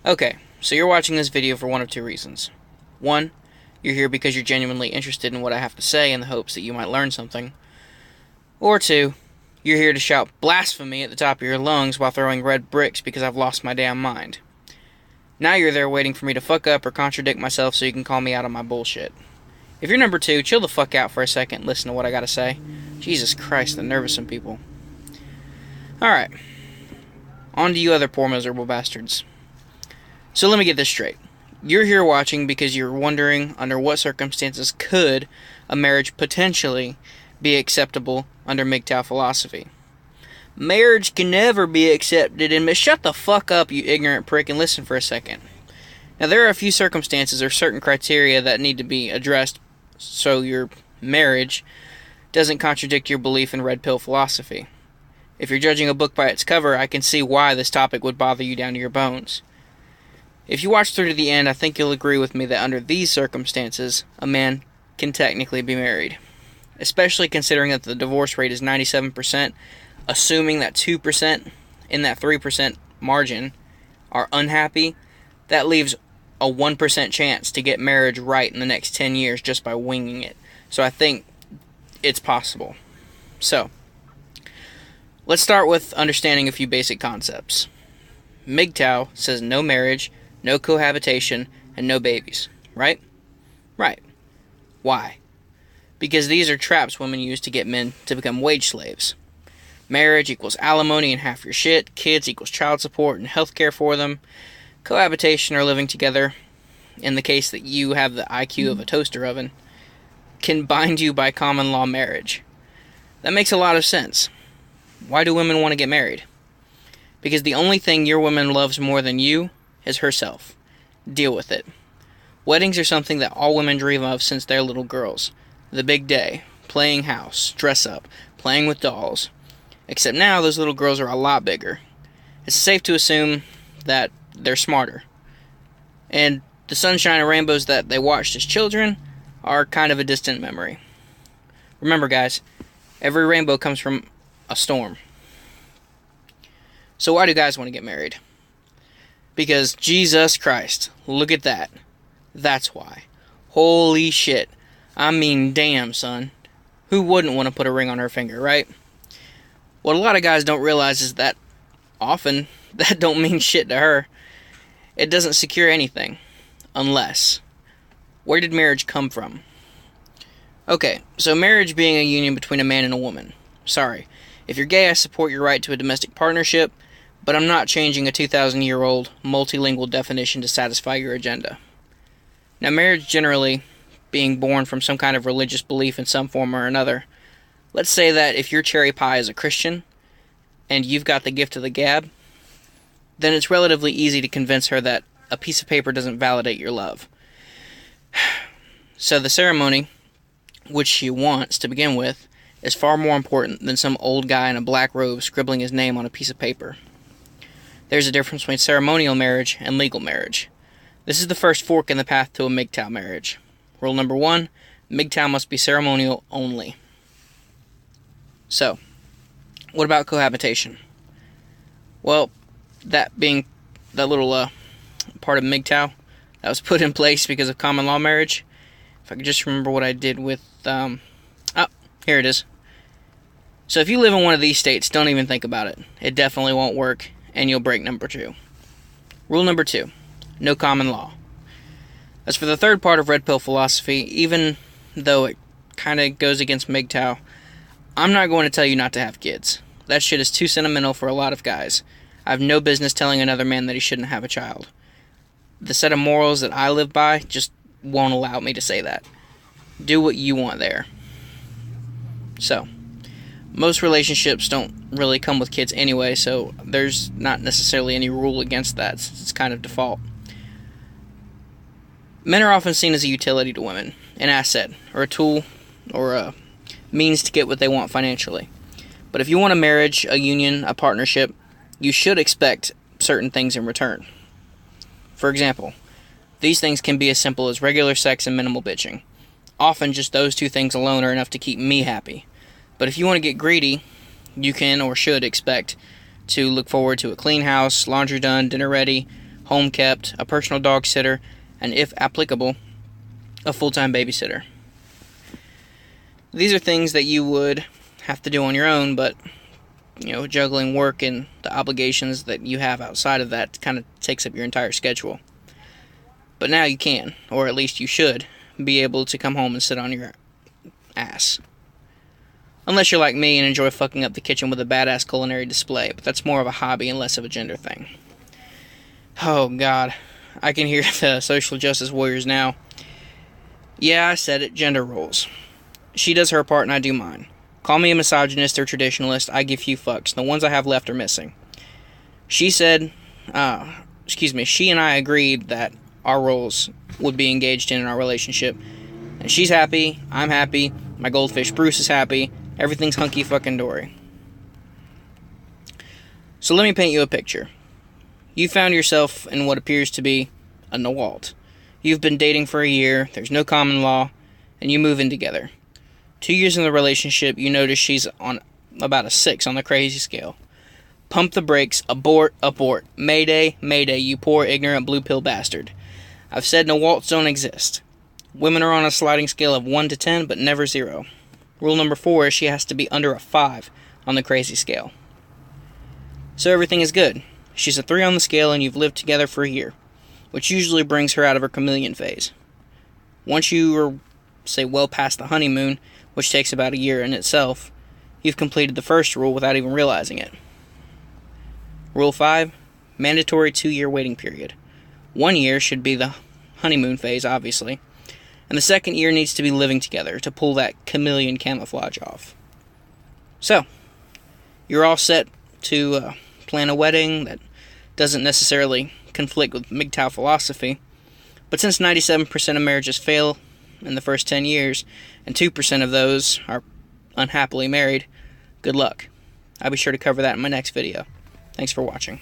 Okay, so you're watching this video for one of two reasons. One, you're here because you're genuinely interested in what I have to say in the hopes that you might learn something. Or two, you're here to shout blasphemy at the top of your lungs while throwing red bricks because I've lost my damn mind. Now you're there waiting for me to fuck up or contradict myself so you can call me out on my bullshit. If you're number two, chill the fuck out for a second and listen to what I gotta say. Jesus Christ, the nervousome people. Alright, on to you other poor miserable bastards. So let me get this straight. You're here watching because you're wondering under what circumstances could a marriage potentially be acceptable under Mgtow philosophy. Marriage can never be accepted in... Shut the fuck up, you ignorant prick, and listen for a second. Now, there are a few circumstances or certain criteria that need to be addressed so your marriage doesn't contradict your belief in red pill philosophy. If you're judging a book by its cover, I can see why this topic would bother you down to your bones. If you watch through to the end, I think you'll agree with me that under these circumstances, a man can technically be married. Especially considering that the divorce rate is 97%, assuming that 2% in that 3% margin are unhappy, that leaves a 1% chance to get marriage right in the next 10 years just by winging it. So I think it's possible. So, let's start with understanding a few basic concepts. Mgtow says no marriage, no cohabitation, and no babies, right? Right. Why? Because these are traps women use to get men to become wage slaves. Marriage equals alimony and half your shit. Kids equals child support and health care for them. Cohabitation, or living together, in the case that you have the IQ of a toaster oven, can bind you by common law marriage. That makes a lot of sense. Why do women want to get married? Because the only thing your woman loves more than you is herself. Deal with it. Weddings are something that all women dream of since they're little girls. The big day, playing house, dress up, playing with dolls. Except now those little girls are a lot bigger. It's safe to assume that they're smarter. And the sunshine and rainbows that they watched as children are kind of a distant memory. Remember, guys, every rainbow comes from a storm. So why do guys want to get married? Because Jesus Christ, look at that. That's why. Holy shit. I mean, damn, son. Who wouldn't want to put a ring on her finger, right? What a lot of guys don't realize is that often that don't mean shit to her. It doesn't secure anything. Unless. Where did marriage come from? Okay, so marriage being a union between a man and a woman. Sorry. If you're gay, I support your right to a domestic partnership, but I'm not changing a 2,000-year-old multilingual definition to satisfy your agenda. Now, marriage generally being born from some kind of religious belief in some form or another. Let's say that if your cherry pie is a Christian, and you've got the gift of the gab, then it's relatively easy to convince her that a piece of paper doesn't validate your love. So the ceremony, which she wants to begin with, is far more important than some old guy in a black robe scribbling his name on a piece of paper. There's a difference between ceremonial marriage and legal marriage. This is the first fork in the path to a Mgtow marriage. Rule number 1, Mgtow must be ceremonial only. So, what about cohabitation? Well, that being that little part of Mgtow that was put in place because of common law marriage. If I could just remember what I did with... here it is. So if you live in one of these states, don't even think about it. It definitely won't work, and you'll break number 2. Rule number 2, no common law. As for the third part of red pill philosophy, even though it kind of goes against Mgtow, I'm not going to tell you not to have kids. That shit is too sentimental for a lot of guys. I have no business telling another man that he shouldn't have a child. The set of morals that I live by just won't allow me to say that. Do what you want there. So, most relationships don't really come with kids anyway, so there's not necessarily any rule against that. It's kind of default. Men are often seen as a utility to women, an asset, or a tool, or a means to get what they want financially. But if you want a marriage, a union, a partnership, you should expect certain things in return. For example, these things can be as simple as regular sex and minimal bitching. Often just those two things alone are enough to keep me happy. But if you want to get greedy, you can or should expect to look forward to a clean house, laundry done, dinner ready, home kept, a personal dog sitter, and if applicable, a full-time babysitter. These are things that you would have to do on your own, but juggling work and the obligations that you have outside of that kind of takes up your entire schedule. But now you can, or at least you should, be able to come home and sit on your ass. Unless you're like me and enjoy fucking up the kitchen with a badass culinary display, but that's more of a hobby and less of a gender thing. Oh God, I can hear the social justice warriors now. Yeah, I said it, gender roles. She does her part and I do mine. Call me a misogynist or traditionalist, I give few fucks. The ones I have left are missing. She and I agreed that our roles would be engaged in our relationship. And she's happy, I'm happy, my goldfish Bruce is happy, everything's hunky fucking dory. So let me paint you a picture. You found yourself in what appears to be a Nawalt. You've been dating for a year, there's no common law, and you move in together. 2 years in the relationship, you notice she's on about a 6 on the crazy scale. Pump the brakes, abort, abort. Mayday, mayday, you poor ignorant blue pill bastard. I've said Nawalts don't exist. Women are on a sliding scale of 1 to 10, but never 0. Rule number 4 is she has to be under a 5 on the crazy scale. So everything is good. She's a 3 on the scale and you've lived together for a year, which usually brings her out of her chameleon phase. Once you are, say, well past the honeymoon, which takes about a year in itself, you've completed the first rule without even realizing it. Rule 5, mandatory 2-year waiting period. 1 year should be the honeymoon phase, obviously, and the second year needs to be living together to pull that chameleon camouflage off. So, you're all set to plan a wedding that doesn't necessarily conflict with Mgtow philosophy, but since 97% of marriages fail in the first 10 years, and 2% of those are unhappily married, good luck. I'll be sure to cover that in my next video. Thanks for watching.